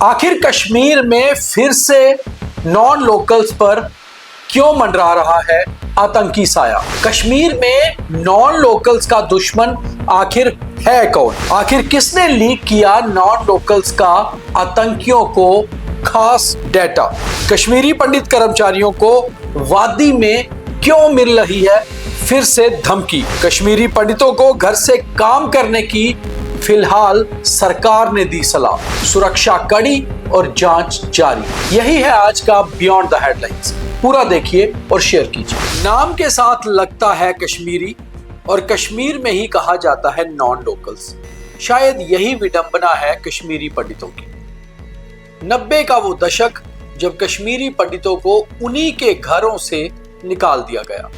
आखिर कश्मीर में फिर से नॉन लोकल्स पर क्यों मंडरा रहा है आतंकी साया? कश्मीर में नॉन लोकल्स का दुश्मन आखिर है कौन? आखिर किसने लीक किया नॉन लोकल्स का आतंकियों को खास डेटा? कश्मीरी पंडित कर्मचारियों को वादी में क्यों मिल रही है फिर से धमकी? कश्मीरी पंडितों को घर से काम करने की फिलहाल सरकार ने दी सलाह, सुरक्षा कड़ी और जांच जारी। यही है आज का बियॉन्ड द हेडलाइंस। पूरा देखिए और शेयर कीजिए। नाम के साथ लगता है कश्मीरी और कश्मीर में ही कहा जाता है नॉन लोकल्स। शायद यही विडंबना है कश्मीरी पंडितों की। 90 का वो दशक जब कश्मीरी पंडितों को उन्हीं के घरों से निकाल दिया गया।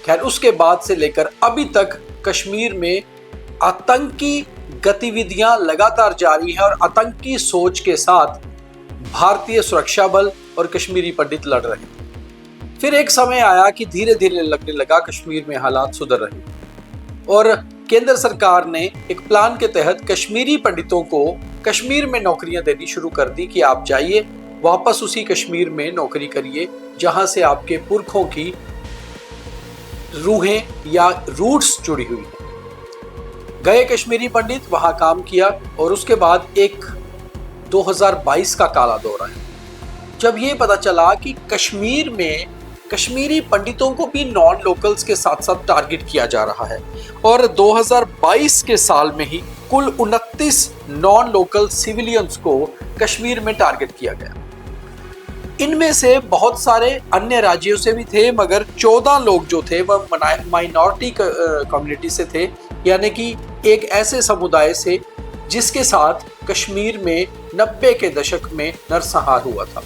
खैर, उसके बाद से लेकर अभी तक कश्मीर में आतंकी गतिविधियां लगातार जारी हैं और आतंकी सोच के साथ भारतीय सुरक्षा बल और कश्मीरी पंडित लड़ रहे हैं। फिर एक समय आया कि धीरे धीरे लगने लगा कश्मीर में हालात सुधर रहे और केंद्र सरकार ने एक प्लान के तहत कश्मीरी पंडितों को कश्मीर में नौकरियां देनी शुरू कर दी कि आप जाइए वापस उसी कश्मीर में नौकरी करिए जहां से आपके पुरखों की रूहें या रूट्स जुड़ी हुई हैं। गए कश्मीरी पंडित, वहां काम किया और उसके बाद एक 2022 का काला दौर आया जब ये पता चला कि कश्मीर में कश्मीरी पंडितों को भी नॉन लोकल्स के साथ साथ टारगेट किया जा रहा है और 2022 के साल में ही कुल 29 नॉन लोकल सिविलियंस को कश्मीर में टारगेट किया गया। इनमें से बहुत सारे अन्य राज्यों से भी थे, मगर 14 लोग जो थे वह माइनॉरिटी कम्युनिटी से थे, यानी कि एक ऐसे समुदाय से जिसके साथ कश्मीर में 90 के दशक में नरसंहार हुआ था।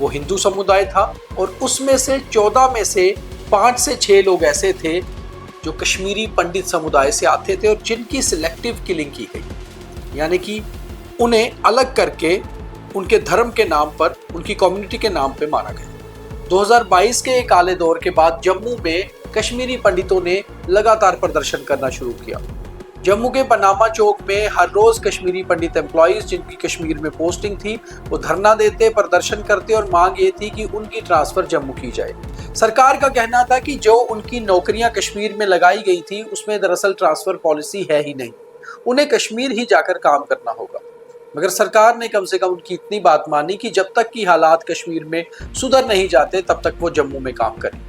वो हिंदू समुदाय था और उसमें से 14 में से 5 से 6 लोग ऐसे थे जो कश्मीरी पंडित समुदाय से आते थे और जिनकी सिलेक्टिव किलिंग की गई, यानी कि उन्हें अलग करके उनके धर्म के नाम पर, उनकी कम्युनिटी के नाम पे मारा गया। 2022 के एक काले दौर के बाद जम्मू में कश्मीरी पंडितों ने लगातार प्रदर्शन करना शुरू किया। जम्मू के पनामा चौक में हर रोज कश्मीरी पंडित एम्प्लॉइज जिनकी कश्मीर में पोस्टिंग थी वो धरना देते, प्रदर्शन करते और मांग ये थी कि उनकी ट्रांसफर जम्मू की जाए। सरकार का कहना था कि जो उनकी नौकरियां कश्मीर में लगाई गई थी उसमें दरअसल ट्रांसफर पॉलिसी है ही नहीं, उन्हें कश्मीर ही जाकर काम करना होगा। मगर सरकार ने कम से कम उनकी इतनी बात मानी कि जब तक कि हालात कश्मीर में सुधर नहीं जाते तब तक वो जम्मू में काम करें।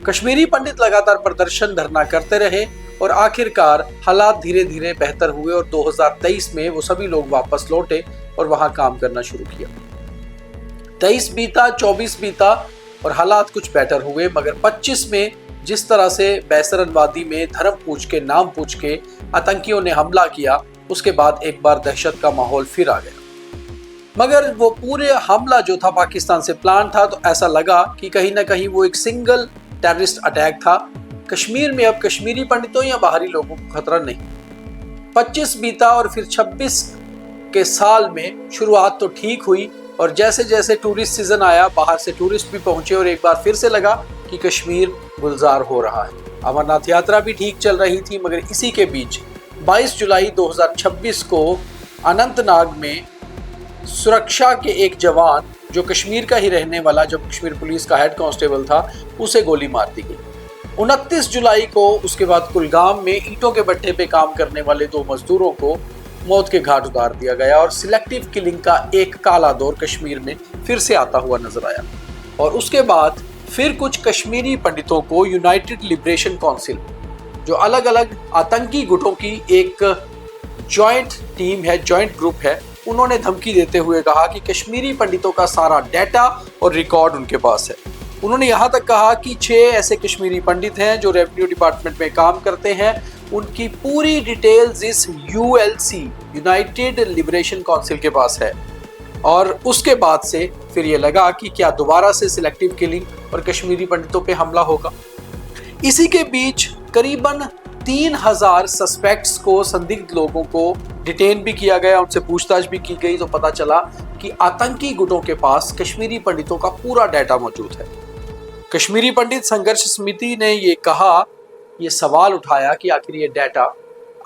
कश्मीरी पंडित लगातार प्रदर्शन धरना करते रहे और आखिरकार हालात धीरे धीरे बेहतर हुए और 2023 में वो सभी लोग वापस लौटे और वहां काम करना शुरू किया। 23 बीता, 24 बीता और हालात कुछ बेहतर हुए, मगर 25 में जिस तरह से बैसरन वादी में धर्म पूछ के, नाम पूछ के आतंकियों ने हमला किया, उसके बाद एक बार दहशत का माहौल फिर आ गया। मगर वो पूरे हमला जो था पाकिस्तान से प्लान था, तो ऐसा लगा कि कहीं ना कहीं वो एक सिंगल टेररिस्ट अटैक था। कश्मीर में अब कश्मीरी पंडितों या बाहरी लोगों को खतरा नहीं। 25 बीता और फिर 26 के साल में शुरुआत तो ठीक हुई और जैसे जैसे टूरिस्ट सीजन आया, बाहर से टूरिस्ट भी पहुंचे और एक बार फिर से लगा कि कश्मीर गुलजार हो रहा है। अमरनाथ यात्रा भी ठीक चल रही थी, मगर इसी के बीच 22 जुलाई 2026 को अनंतनाग में सुरक्षा के एक जवान जो कश्मीर का ही रहने वाला, जो कश्मीर पुलिस का हेड कांस्टेबल था, उसे गोली मार दी गई। 29 जुलाई को उसके बाद कुलगाम में ईंटों के भट्ठे पे काम करने वाले 2 मजदूरों को मौत के घाट उतार दिया गया और सिलेक्टिव किलिंग का एक काला दौर कश्मीर में फिर से आता हुआ नजर आया। और उसके बाद फिर कुछ कश्मीरी पंडितों को यूनाइटेड लिबरेशन काउंसिल, जो अलग अलग आतंकी गुटों की एक जॉइंट टीम है, जॉइंट ग्रुप है, उन्होंने धमकी देते हुए कहा कि कश्मीरी पंडितों का सारा डेटा और रिकॉर्ड उनके पास है। उन्होंने यहाँ तक कहा कि 6 ऐसे कश्मीरी पंडित हैं जो रेवेन्यू डिपार्टमेंट में काम करते हैं, उनकी पूरी डिटेल्स इस यूएलसी, यूनाइटेड लिबरेशन काउंसिल के पास है। और उसके बाद से फिर ये लगा कि क्या दोबारा से सिलेक्टिव किलिंग और कश्मीरी पंडितों पे हमला होगा। इसी के बीच करीबन 3000 सस्पेक्ट्स को, संदिग्ध लोगों को डिटेन भी किया गया, उनसे पूछताछ भी की गई, तो पता चला कि आतंकी गुटों के पास कश्मीरी पंडितों का पूरा डाटा मौजूद है। कश्मीरी पंडित संघर्ष समिति ने ये कहा, ये सवाल उठाया कि आखिर ये डाटा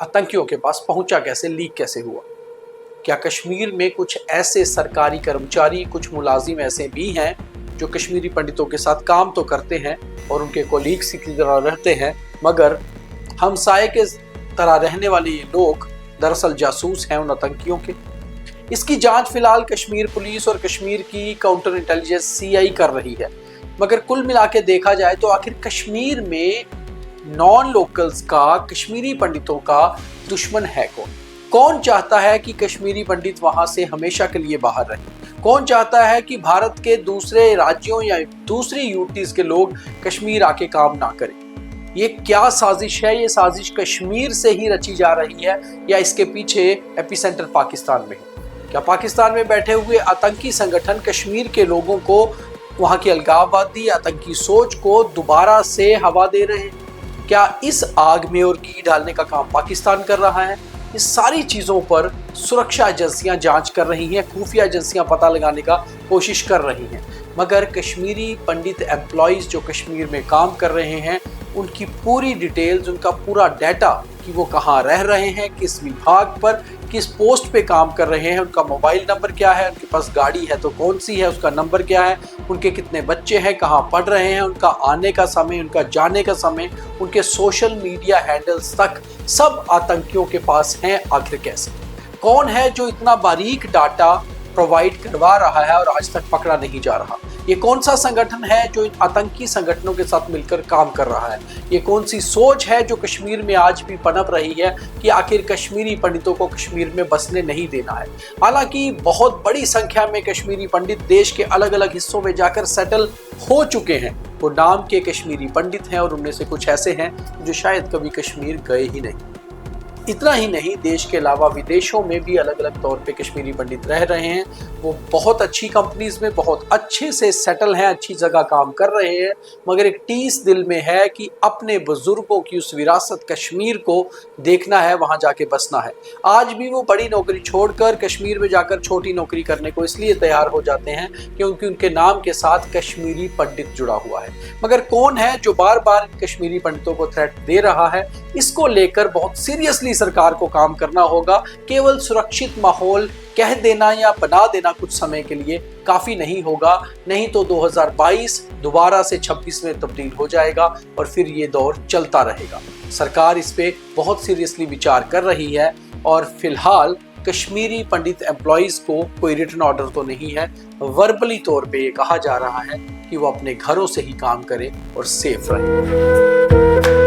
आतंकियों के पास पहुंचा कैसे, लीक कैसे हुआ। क्या कश्मीर में कुछ ऐसे सरकारी कर्मचारी, कुछ मुलाजिम ऐसे भी हैं जो कश्मीरी पंडितों के साथ काम तो करते हैं और उनके कोलीग्स की तरह रहते हैं, मगर हमसाये के तरह रहने वाले ये लोग दरअसल जासूस हैं उन आतंकियों के? इसकी जांच फिलहाल कश्मीर पुलिस और कश्मीर की काउंटर इंटेलिजेंस CI कर रही है। मगर कुल मिला के देखा जाए तो आखिर कश्मीर में नॉन लोकल्स का, कश्मीरी पंडितों का दुश्मन है कौन? कौन चाहता है कि कश्मीरी पंडित वहां से हमेशा के लिए बाहर रहें? कौन चाहता है कि भारत के दूसरे राज्यों या दूसरी यूटीज के लोग कश्मीर आके काम ना करें? ये क्या साजिश है? ये साजिश कश्मीर से ही रची जा रही है या इसके पीछे एपिसेंटर पाकिस्तान में है? क्या पाकिस्तान में बैठे हुए आतंकी संगठन कश्मीर के लोगों को वहां की अलगाववादी आतंकी सोच को दोबारा से हवा दे रहे हैं? क्या इस आग में और घी डालने का काम पाकिस्तान कर रहा है? इस सारी चीज़ों पर सुरक्षा एजेंसियां जांच कर रही हैं, खुफिया एजेंसियां पता लगाने का कोशिश कर रही हैं, मगर कश्मीरी पंडित एम्प्लॉयज़ जो कश्मीर में काम कर रहे हैं उनकी पूरी डिटेल्स, उनका पूरा डाटा कि वो कहाँ रह रहे हैं, किस विभाग पर, किस पोस्ट पे काम कर रहे हैं, उनका मोबाइल नंबर क्या है, उनके पास गाड़ी है तो कौन सी है, उसका नंबर क्या है, उनके कितने बच्चे हैं, कहाँ पढ़ रहे हैं, उनका आने का समय, उनका जाने का समय, उनके सोशल मीडिया हैंडल्स तक सब आतंकियों के पास हैं। आखिर कैसे? कौन है जो इतना बारीक डाटा प्रोवाइड करवा रहा है और आज तक पकड़ा नहीं जा रहा? ये कौन सा संगठन है जो इन आतंकी संगठनों के साथ मिलकर काम कर रहा है? ये कौन सी सोच है जो कश्मीर में आज भी पनप रही है कि आखिर कश्मीरी पंडितों को कश्मीर में बसने नहीं देना है? हालांकि बहुत बड़ी संख्या में कश्मीरी पंडित देश के अलग अलग हिस्सों में जाकर सेटल हो चुके हैं। वो नाम के कश्मीरी पंडित हैं और उनमें से कुछ ऐसे हैं जो शायद कभी कश्मीर गए ही नहीं। इतना ही नहीं, देश के अलावा विदेशों में भी अलग अलग तौर पे कश्मीरी पंडित रह रहे हैं। वो बहुत अच्छी कंपनीज में बहुत अच्छे से सेटल हैं, अच्छी जगह काम कर रहे हैं, मगर एक टीस दिल में है कि अपने बुजुर्गों की उस विरासत कश्मीर को देखना है, वहां जाके बसना है। आज भी वो बड़ी नौकरी छोड़कर कश्मीर में जाकर छोटी नौकरी करने को इसलिए तैयार हो जाते हैं क्योंकि उनके नाम के साथ कश्मीरी पंडित जुड़ा हुआ है। मगर कौन है जो बार बार कश्मीरी पंडितों को थ्रेट दे रहा है? इसको लेकर बहुत सीरियसली सरकार को काम करना होगा। केवल सुरक्षित माहौल कह देना या बना देना कुछ समय के लिए काफी नहीं होगा, नहीं तो 2022 दोबारा से 26 में तब्दील हो जाएगा और फिर ये दौर चलता रहेगा। सरकार इस पे बहुत सीरियसली विचार कर रही है और फिलहाल कश्मीरी पंडित एम्प्लॉयज को कोई रिटन ऑर्डर तो नहीं है, वर्बली तौर पे ये कहा जा रहा है कि वो अपने घरों से ही काम करें और सेफ रहें।